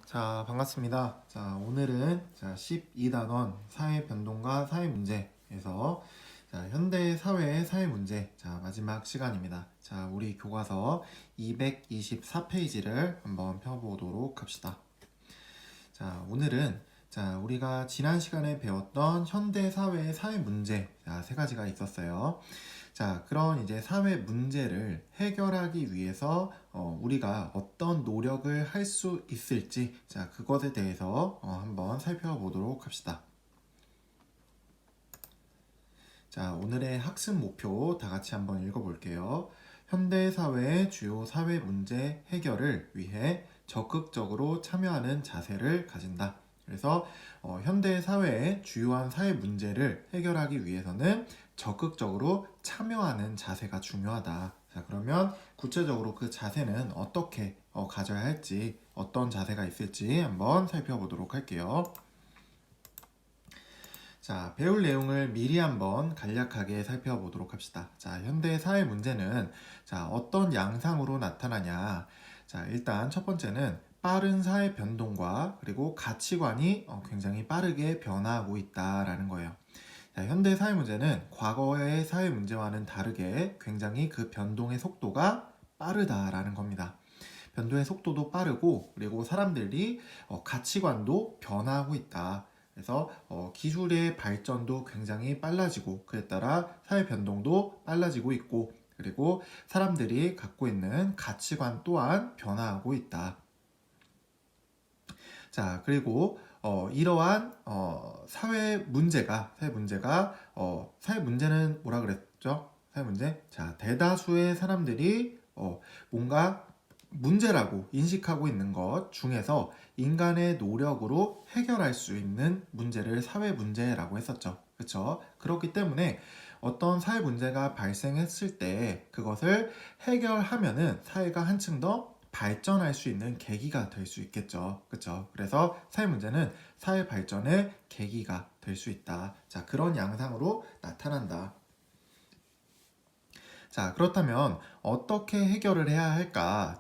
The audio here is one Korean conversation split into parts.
자, 반갑습니다. 자, 오늘은 12단원 사회 변동과 사회 문제에서 현대 사회의 사회 문제 마지막 시간입니다. 자, 우리 교과서 224페이지를 한번 펴보도록 합시다. 자, 오늘은 우리가 지난 시간에 배웠던 현대 사회의 사회 문제 세 가지가 있었어요. 자, 그런 이제 사회 문제를 해결하기 위해서 우리가 어떤 노력을 할 수 있을지 그것에 대해서 한번 살펴보도록 합시다. 자, 오늘의 학습 목표 다 같이 한번 읽어볼게요. 현대 사회의 주요 사회 문제 해결을 위해 적극적으로 참여하는 자세를 가진다. 그래서 현대 사회의 주요한 사회 문제를 해결하기 위해서는 적극적으로 참여하는 자세가 중요하다. 자, 그러면 구체적으로 그 자세는 어떻게 가져야 할지, 어떤 자세가 있을지 한번 살펴보도록 할게요. 자, 배울 내용을 미리 한번 간략하게 살펴보도록 합시다. 자, 현대 사회 문제는 어떤 양상으로 나타나냐. 자, 일단 첫 번째는 빠른 사회 변동과 그리고 가치관이 굉장히 빠르게 변화하고 있다라는 거예요. 자, 현대 사회 문제는 과거의 사회 문제와는 다르게 굉장히 그 변동의 속도가 빠르다라는 겁니다. 변동의 속도도 빠르고 그리고 사람들이 가치관도 변화하고 있다. 그래서 기술의 발전도 굉장히 빨라지고 그에 따라 사회 변동도 빨라지고 있고 그리고 사람들이 갖고 있는 가치관 또한 변화하고 있다. 자, 그리고 이러한 사회 문제는 뭐라 그랬죠? 사회 문제? 자, 대다수의 사람들이 뭔가 문제라고 인식하고 있는 것 중에서 인간의 노력으로 해결할 수 있는 문제를 사회 문제라고 했었죠. 그렇죠? 그렇기 때문에 어떤 사회 문제가 발생했을 때 그것을 해결하면은 사회가 한층 더 발전할 수 있는 계기가 될 수 있겠죠. 그렇죠? 그래서 사회 문제는 사회 발전의 계기가 될 수 있다. 자, 그런 양상으로 나타난다. 자, 그렇다면 어떻게 해결을 해야 할까?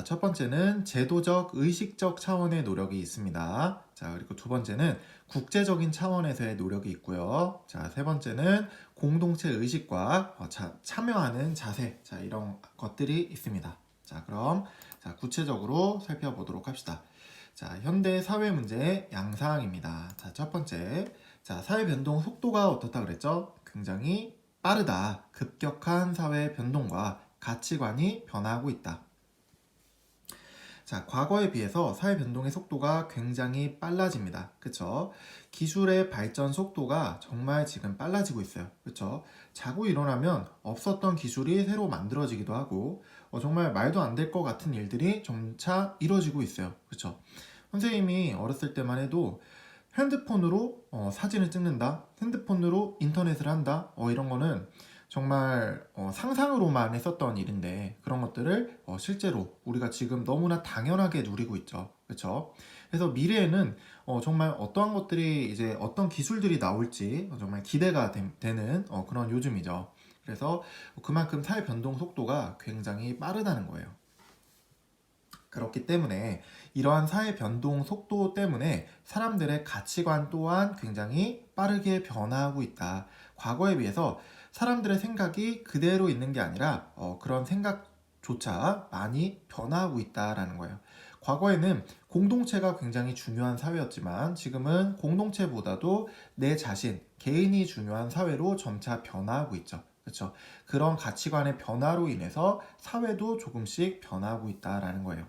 첫 번째는 제도적, 의식적 차원의 노력이 있습니다. 자, 그리고 두 번째는 국제적인 차원에서의 노력이 있고요. 자, 세 번째는 공동체 의식과 참여하는 자세, 이런 것들이 있습니다. 자, 그럼 구체적으로 살펴보도록 합시다. 자, 현대 사회 문제의 양상입니다. 자, 첫 번째, 사회 변동 속도가 어떻다 그랬죠? 굉장히 빠르다. 급격한 사회 변동과 가치관이 변화하고 있다. 자, 과거에 비해서 사회 변동의 속도가 굉장히 빨라집니다. 그쵸? 기술의 발전 속도가 정말 지금 빨라지고 있어요. 그쵸? 자고 일어나면 없었던 기술이 새로 만들어지기도 하고 정말 말도 안 될 것 같은 일들이 점차 이루어지고 있어요. 그쵸? 선생님이 어렸을 때만 해도 핸드폰으로 사진을 찍는다, 핸드폰으로 인터넷을 한다, 이런 거는 정말 상상으로만 했었던 일인데 그런 것들을 실제로 우리가 지금 너무나 당연하게 누리고 있죠. 그렇죠? 그래서 미래에는 정말 어떠한 것들이 이제 어떤 기술들이 나올지 정말 기대가 되는 그런 요즘이죠. 그래서 그만큼 사회 변동 속도가 굉장히 빠르다는 거예요. 그렇기 때문에 이러한 사회 변동 속도 때문에 사람들의 가치관 또한 굉장히 빠르게 변화하고 있다. 과거에 비해서 사람들의 생각이 그대로 있는 게 아니라 그런 생각조차 많이 변화하고 있다라는 거예요. 과거에는 공동체가 굉장히 중요한 사회였지만 지금은 공동체보다도 내 자신, 개인이 중요한 사회로 점차 변화하고 있죠. 그렇죠? 그런 가치관의 변화로 인해서 사회도 조금씩 변화하고 있다라는 거예요.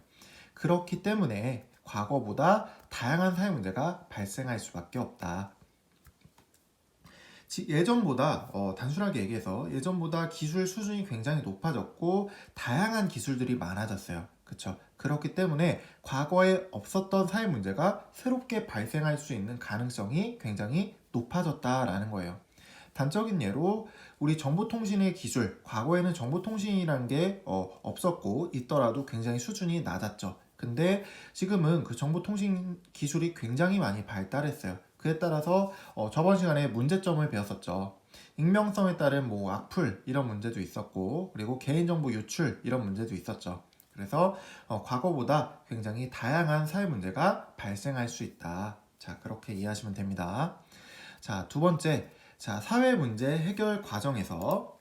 그렇기 때문에 과거보다 다양한 사회 문제가 발생할 수밖에 없다. 예전보다 단순하게 얘기해서 예전보다 기술 수준이 굉장히 높아졌고 다양한 기술들이 많아졌어요. 그렇죠? 그렇기 때문에 과거에 없었던 사회 문제가 새롭게 발생할 수 있는 가능성이 굉장히 높아졌다라는 거예요. 단적인 예로 우리 정보통신의 기술, 과거에는 정보통신이라는 게 없었고 있더라도 굉장히 수준이 낮았죠. 근데 지금은 그 정보통신 기술이 굉장히 많이 발달했어요. 그에 따라서 저번 시간에 문제점을 배웠었죠. 익명성에 따른 악플 이런 문제도 있었고 그리고 개인정보 유출 이런 문제도 있었죠. 그래서 과거보다 굉장히 다양한 사회 문제가 발생할 수 있다. 자, 그렇게 이해하시면 됩니다. 자, 두 번째, 자, 사회 문제 해결 과정에서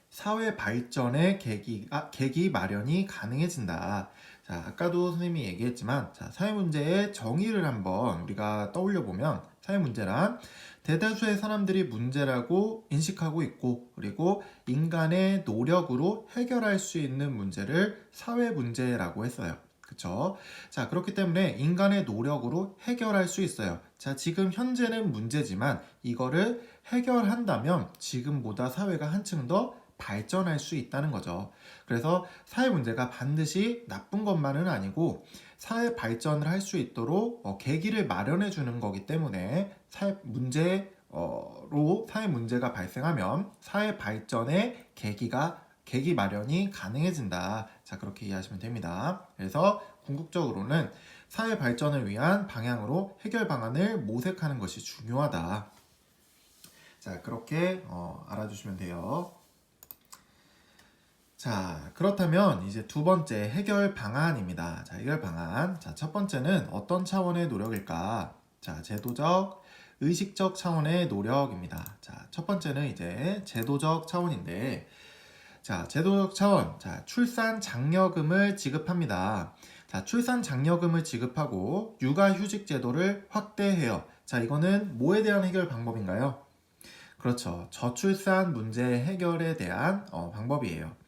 사회 발전의 계기 마련이 가능해진다. 자, 아까도 선생님이 얘기했지만, 자, 사회 문제의 정의를 한번 우리가 떠올려 보면, 사회 문제란 대다수의 사람들이 문제라고 인식하고 있고, 그리고 인간의 노력으로 해결할 수 있는 문제를 사회 문제라고 했어요. 그쵸? 자, 그렇기 때문에 인간의 노력으로 해결할 수 있어요. 자, 지금 현재는 문제지만 이거를 해결한다면 지금보다 사회가 한층 더 발전할 수 있다는 거죠. 그래서 사회 문제가 반드시 나쁜 것만은 아니고 사회 발전을 할 수 있도록 계기를 마련해 주는 거기 때문에 사회 문제가 발생하면 사회 발전의 계기 마련이 가능해진다. 자, 그렇게 이해하시면 됩니다. 그래서 궁극적으로는 사회 발전을 위한 방향으로 해결 방안을 모색하는 것이 중요하다. 자, 그렇게 알아주시면 돼요. 자, 그렇다면 이제 두 번째 해결 방안입니다. 자, 해결 방안. 자, 첫 번째는 어떤 차원의 노력일까? 자, 제도적, 의식적 차원의 노력입니다. 자, 첫 번째는 이제 제도적 차원인데, 자, 제도적 차원. 자, 출산 장려금을 지급합니다. 자, 출산 장려금을 지급하고 육아휴직 제도를 확대해요. 자, 이거는 뭐에 대한 해결 방법인가요? 그렇죠. 저출산 문제 해결에 대한 방법이에요.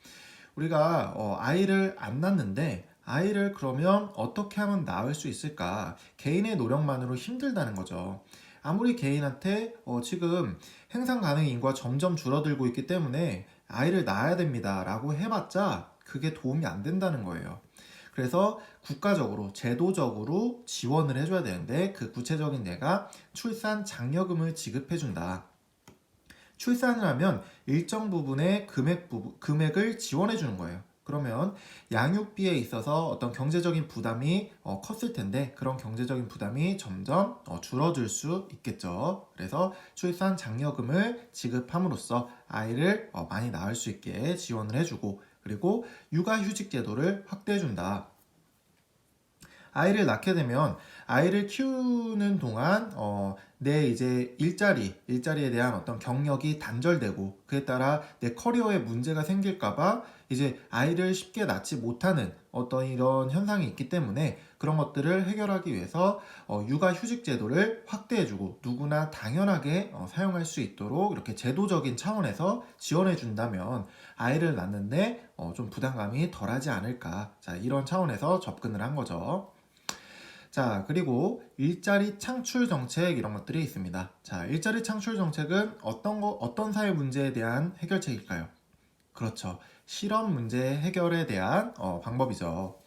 우리가 아이를 안 낳는데 아이를 그러면 어떻게 하면 낳을 수 있을까? 개인의 노력만으로 힘들다는 거죠. 아무리 개인한테 지금 행상 가능 인구가 점점 줄어들고 있기 때문에 아이를 낳아야 됩니다 라고 해봤자 그게 도움이 안 된다는 거예요. 그래서 국가적으로 제도적으로 지원을 해줘야 되는데 그 구체적인 예가 출산 장려금을 지급해준다. 출산을 하면 일정 부분의 금액을 지원해 주는 거예요. 그러면 양육비에 있어서 어떤 경제적인 부담이 컸을 텐데 그런 경제적인 부담이 점점 줄어들 수 있겠죠. 그래서 출산 장려금을 지급함으로써 아이를 많이 낳을 수 있게 지원을 해주고 그리고 육아휴직 제도를 확대해 준다. 아이를 낳게 되면 아이를 키우는 동안 내 이제 일자리에 대한 어떤 경력이 단절되고 그에 따라 내 커리어에 문제가 생길까봐 이제 아이를 쉽게 낳지 못하는 어떤 이런 현상이 있기 때문에 그런 것들을 해결하기 위해서 육아휴직 제도를 확대해주고 누구나 당연하게 사용할 수 있도록 이렇게 제도적인 차원에서 지원해 준다면 아이를 낳는데 좀 부담감이 덜하지 않을까. 자, 이런 차원에서 접근을 한 거죠. 자, 그리고 일자리 창출 정책 이런 것들이 있습니다. 자, 일자리 창출 정책은 어떤 사회 문제에 대한 해결책일까요? 그렇죠. 실업 문제 해결에 대한 방법이죠.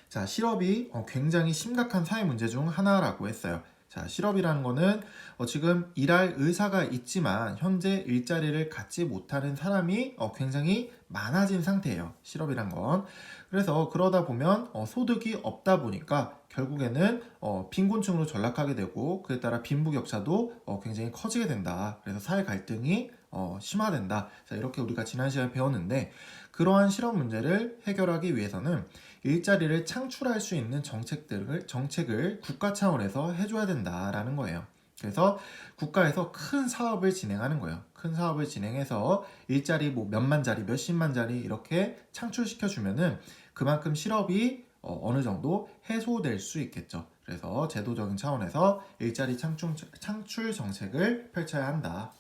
자, 실업이 굉장히 심각한 사회 문제 중 하나라고 했어요. 자, 실업이라는 거는 지금 일할 의사가 있지만 현재 일자리를 갖지 못하는 사람이 굉장히 많아진 상태예요. 실업이란 건. 그래서 그러다 보면 소득이 없다 보니까 결국에는 빈곤층으로 전락하게 되고 그에 따라 빈부격차도 굉장히 커지게 된다. 그래서 사회 갈등이 심화된다. 자, 이렇게 우리가 지난 시간에 배웠는데 그러한 실업 문제를 해결하기 위해서는 일자리를 창출할 수 있는 정책을 국가 차원에서 해줘야 된다라는 거예요. 그래서 국가에서 큰 사업을 진행하는 거예요. 큰 사업을 진행해서 일자리 뭐 몇만 자리, 몇십만 자리 이렇게 창출시켜 주면은 그만큼 실업이 어느 정도 해소될 수 있겠죠. 그래서 제도적인 차원에서 일자리 창출 정책을 펼쳐야 한다.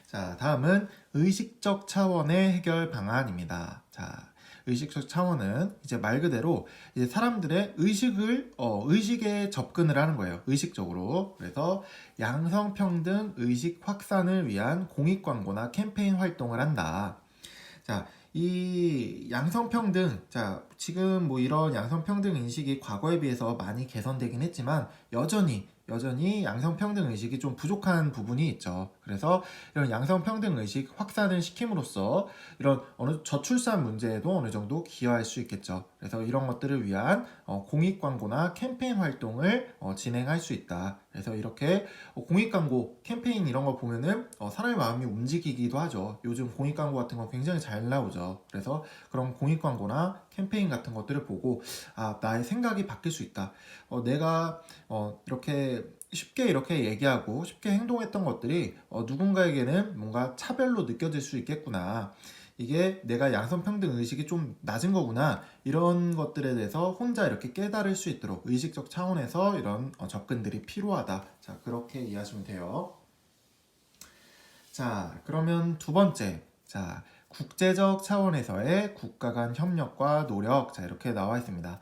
자, 다음은 의식적 차원의 해결 방안입니다. 자, 의식적 차원은 이제 말 그대로 이제 사람들의 의식에 접근을 하는 거예요. 의식적으로. 그래서 양성평등 의식 확산을 위한 공익 광고나 캠페인 활동을 한다. 자, 이 양성평등, 자, 지금 뭐 이런 양성평등 인식이 과거에 비해서 많이 개선되긴 했지만 여전히 양성평등 의식이 좀 부족한 부분이 있죠. 그래서 이런 양성평등 의식 확산을 시킴으로써 이런 저출산 문제에도 어느 정도 기여할 수 있겠죠. 그래서 이런 것들을 위한 공익 광고나 캠페인 활동을 진행할 수 있다. 그래서 이렇게 공익 광고, 캠페인 이런 거 보면은 사람의 마음이 움직이기도 하죠. 요즘 공익 광고 같은 거 굉장히 잘 나오죠. 그래서 그런 공익 광고나 캠페인 같은 것들을 보고 나의 생각이 바뀔 수 있다. 내가 이렇게 쉽게 이렇게 얘기하고 쉽게 행동했던 것들이 누군가에게는 뭔가 차별로 느껴질 수 있겠구나. 이게 내가 양성평등 의식이 좀 낮은 거구나. 이런 것들에 대해서 혼자 이렇게 깨달을 수 있도록 의식적 차원에서 이런 접근들이 필요하다. 자, 그렇게 이해하시면 돼요. 자, 그러면 두 번째. 자, 국제적 차원에서의 국가 간 협력과 노력. 자, 이렇게 나와 있습니다.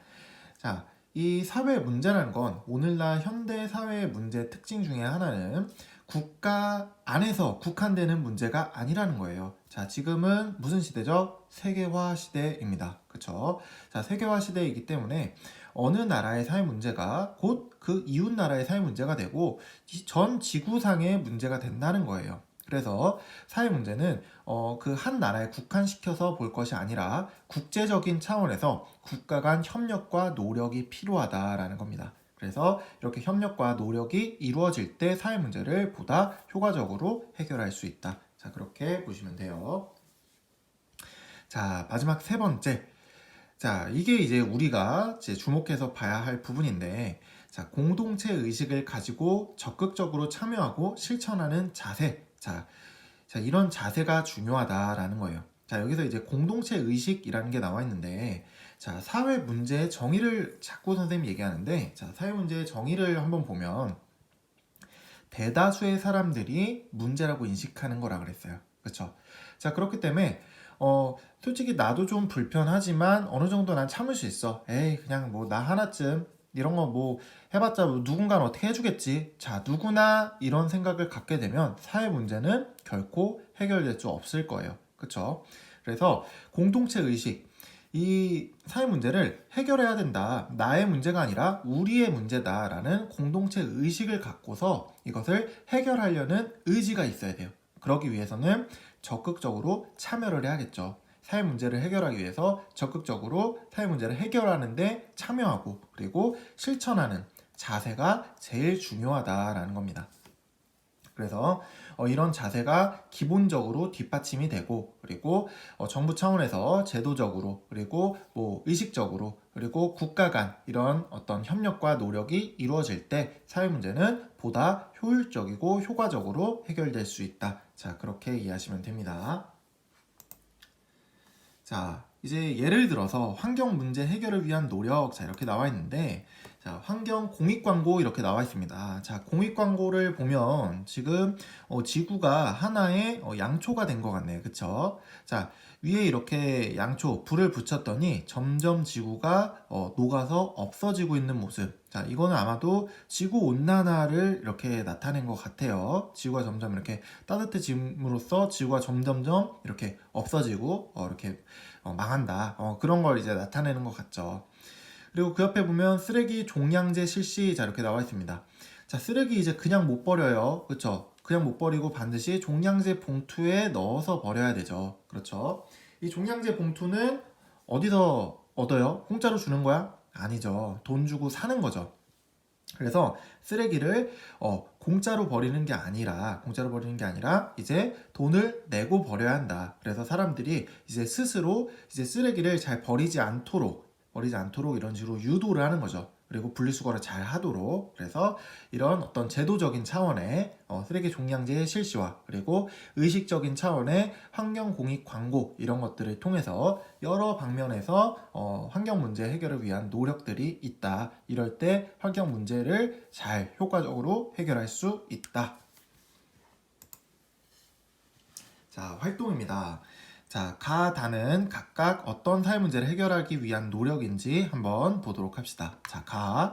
자, 이 사회 문제라는 건 오늘날 현대 사회의 문제 특징 중에 하나는 국가 안에서 국한되는 문제가 아니라는 거예요. 자, 지금은 무슨 시대죠? 세계화 시대입니다. 그쵸? 자, 세계화 시대이기 때문에 어느 나라의 사회 문제가 곧 그 이웃 나라의 사회 문제가 되고 전 지구상의 문제가 된다는 거예요. 그래서 사회 문제는 그 한 나라에 국한시켜서 볼 것이 아니라 국제적인 차원에서 국가 간 협력과 노력이 필요하다라는 겁니다. 그래서 이렇게 협력과 노력이 이루어질 때 사회 문제를 보다 효과적으로 해결할 수 있다. 자, 그렇게 보시면 돼요. 자, 마지막 세 번째. 자, 이게 이제 우리가 이제 주목해서 봐야 할 부분인데, 자, 공동체 의식을 가지고 적극적으로 참여하고 실천하는 자세. 자, 이런 자세가 중요하다라는 거예요. 자, 여기서 이제 공동체 의식이라는 게 나와 있는데, 자, 사회 문제의 정의를 자꾸 선생님이 얘기하는데, 자, 사회 문제의 정의를 한번 보면, 대다수의 사람들이 문제라고 인식하는 거라 그랬어요. 그렇죠? 자, 그렇기 때문에 솔직히 나도 좀 불편하지만 어느 정도 난 참을 수 있어. 에이, 그냥 뭐 나 하나쯤 이런 거 뭐 해봤자 뭐 누군가는 어떻게 해주겠지. 자, 누구나 이런 생각을 갖게 되면 사회 문제는 결코 해결될 수 없을 거예요. 그렇죠? 그래서 공동체 의식, 이 사회 문제를 해결해야 된다. 나의 문제가 아니라 우리의 문제다라는 공동체 의식을 갖고서 이것을 해결하려는 의지가 있어야 돼요. 그러기 위해서는 적극적으로 참여를 해야겠죠. 사회 문제를 해결하기 위해서 적극적으로 사회 문제를 해결하는데 참여하고 그리고 실천하는 자세가 제일 중요하다라는 겁니다. 그래서 이런 자세가 기본적으로 뒷받침이 되고 그리고 정부 차원에서 제도적으로 그리고 뭐 의식적으로 그리고 국가 간 이런 어떤 협력과 노력이 이루어질 때 사회 문제는 보다 효율적이고 효과적으로 해결될 수 있다. 자, 그렇게 이해하시면 됩니다. 자, 이제 예를 들어서 환경 문제 해결을 위한 노력, 자, 이렇게 나와 있는데, 자, 환경 공익 광고 이렇게 나와 있습니다. 자, 공익 광고를 보면 지금 지구가 하나의 양초가 된 것 같네요. 그쵸? 자, 위에 이렇게 양초, 불을 붙였더니 점점 지구가 녹아서 없어지고 있는 모습. 자, 이거는 아마도 지구 온난화를 이렇게 나타낸 것 같아요. 지구가 점점 이렇게 따뜻해짐으로써 지구가 점점점 이렇게 없어지고 이렇게 망한다. 그런 걸 이제 나타내는 것 같죠. 그리고 그 옆에 보면 쓰레기 종량제 실시. 자, 이렇게 나와 있습니다. 자, 쓰레기 이제 그냥 못 버려요. 그렇죠? 그냥 못 버리고 반드시 종량제 봉투에 넣어서 버려야 되죠. 그렇죠? 이 종량제 봉투는 어디서 얻어요? 공짜로 주는 거야? 아니죠. 돈 주고 사는 거죠. 그래서 쓰레기를 공짜로 버리는 게 아니라 이제 돈을 내고 버려야 한다. 그래서 사람들이 이제 스스로 이제 쓰레기를 잘 버리지 않도록 이런 식으로 유도를 하는 거죠. 그리고 분리수거를 잘 하도록. 그래서 이런 어떤 제도적인 차원의 쓰레기 종량제 실시와 그리고 의식적인 차원의 환경 공익 광고 이런 것들을 통해서 여러 방면에서 환경 문제 해결을 위한 노력들이 있다. 이럴 때 환경 문제를 잘 효과적으로 해결할 수 있다. 자, 활동입니다. 자, 가다는 각각 어떤 사회 문제를 해결하기 위한 노력인지 한번 보도록 합시다. 자,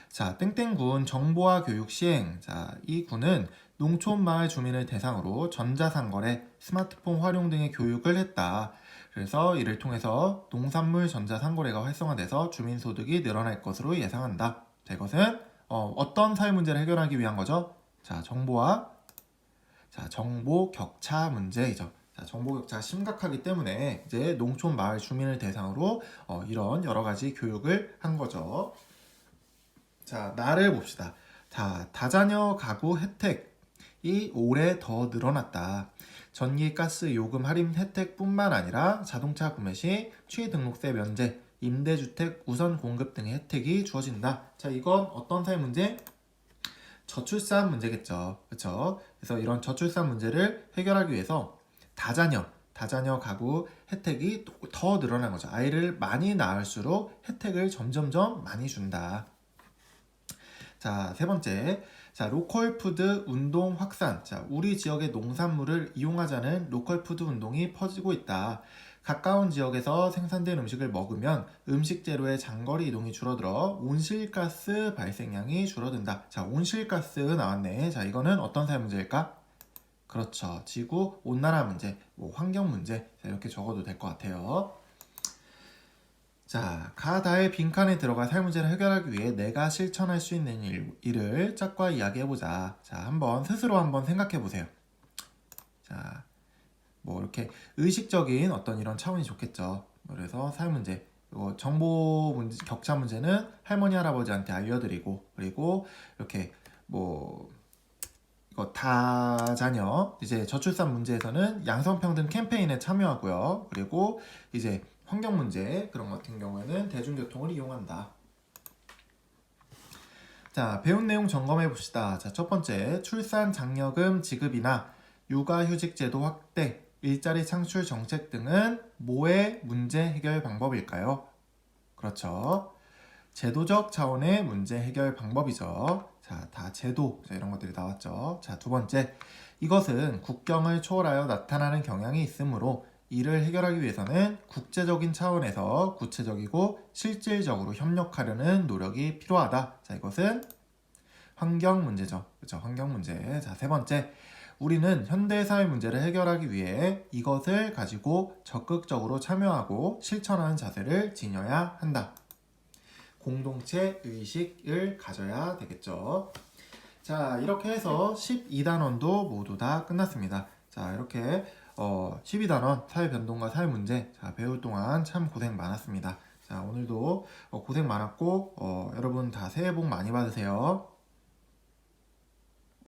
자, 땡땡군 정보화 교육 시행. 자, 이 군은 농촌 마을 주민을 대상으로 전자상거래, 스마트폰 활용 등의 교육을 했다. 그래서 이를 통해서 농산물 전자상거래가 활성화돼서 주민 소득이 늘어날 것으로 예상한다. 자, 이것은 어떤 사회 문제를 해결하기 위한 거죠? 자, 정보 격차 문제이죠. 자, 정보 격차가 심각하기 때문에 이제 농촌 마을 주민을 대상으로 이런 여러 가지 교육을 한 거죠. 자, 나를 봅시다. 자, 다자녀 가구 혜택이 올해 더 늘어났다. 전기, 가스, 요금 할인 혜택뿐만 아니라 자동차 구매 시 취등록세 면제, 임대주택 우선 공급 등의 혜택이 주어진다. 자, 이건 어떤 사회 문제? 저출산 문제겠죠. 그렇죠? 그래서 이런 저출산 문제를 해결하기 위해서 다자녀 가구 혜택이 더 늘어난 거죠. 아이를 많이 낳을수록 혜택을 점점점 많이 준다. 자, 세 번째. 자, 로컬 푸드 운동 확산. 자, 우리 지역의 농산물을 이용하자는 로컬 푸드 운동이 퍼지고 있다. 가까운 지역에서 생산된 음식을 먹으면 음식 재료의 장거리 이동이 줄어들어 온실가스 발생량이 줄어든다. 자, 온실가스 나왔네. 자, 이거는 어떤 사회 문제일까? 그렇죠. 지구 온난화 문제, 뭐 환경 문제. 자, 이렇게 적어도 될 것 같아요. 자, 가다의 빈칸에 들어가 살 문제를 해결하기 위해 내가 실천할 수 있는 일을 짝과 이야기해보자. 자, 스스로 한번 생각해보세요. 자, 뭐 이렇게 의식적인 어떤 이런 차원이 좋겠죠. 그래서 살 문제, 그리고 정보 문제, 격차 문제는 할머니 할아버지한테 알려드리고, 그리고 이렇게 뭐 이거 다자녀 이제 저출산 문제에서는 양성평등 캠페인에 참여하고요. 그리고 이제 환경 문제 그런 같은 경우에는 대중교통을 이용한다. 자, 배운 내용 점검해 봅시다. 자, 첫 번째, 출산 장려금 지급이나 육아휴직제도 확대, 일자리 창출 정책 등은 뭐의 문제 해결 방법일까요? 그렇죠. 제도적 차원의 문제 해결 방법이죠. 자, 다 제도, 이런 것들이 나왔죠. 자, 두 번째, 이것은 국경을 초월하여 나타나는 경향이 있으므로 이를 해결하기 위해서는 국제적인 차원에서 구체적이고 실질적으로 협력하려는 노력이 필요하다. 자, 이것은 환경 문제죠. 그렇죠? 환경 문제. 자, 세 번째, 우리는 현대사회 문제를 해결하기 위해 이것을 가지고 적극적으로 참여하고 실천하는 자세를 지녀야 한다. 공동체 의식을 가져야 되겠죠. 자, 이렇게 해서 12단원도 모두 다 끝났습니다. 자, 이렇게 12단원 사회변동과 사회문제 배울 동안 참 고생 많았습니다. 자, 오늘도 고생 많았고 여러분 다 새해 복 많이 받으세요.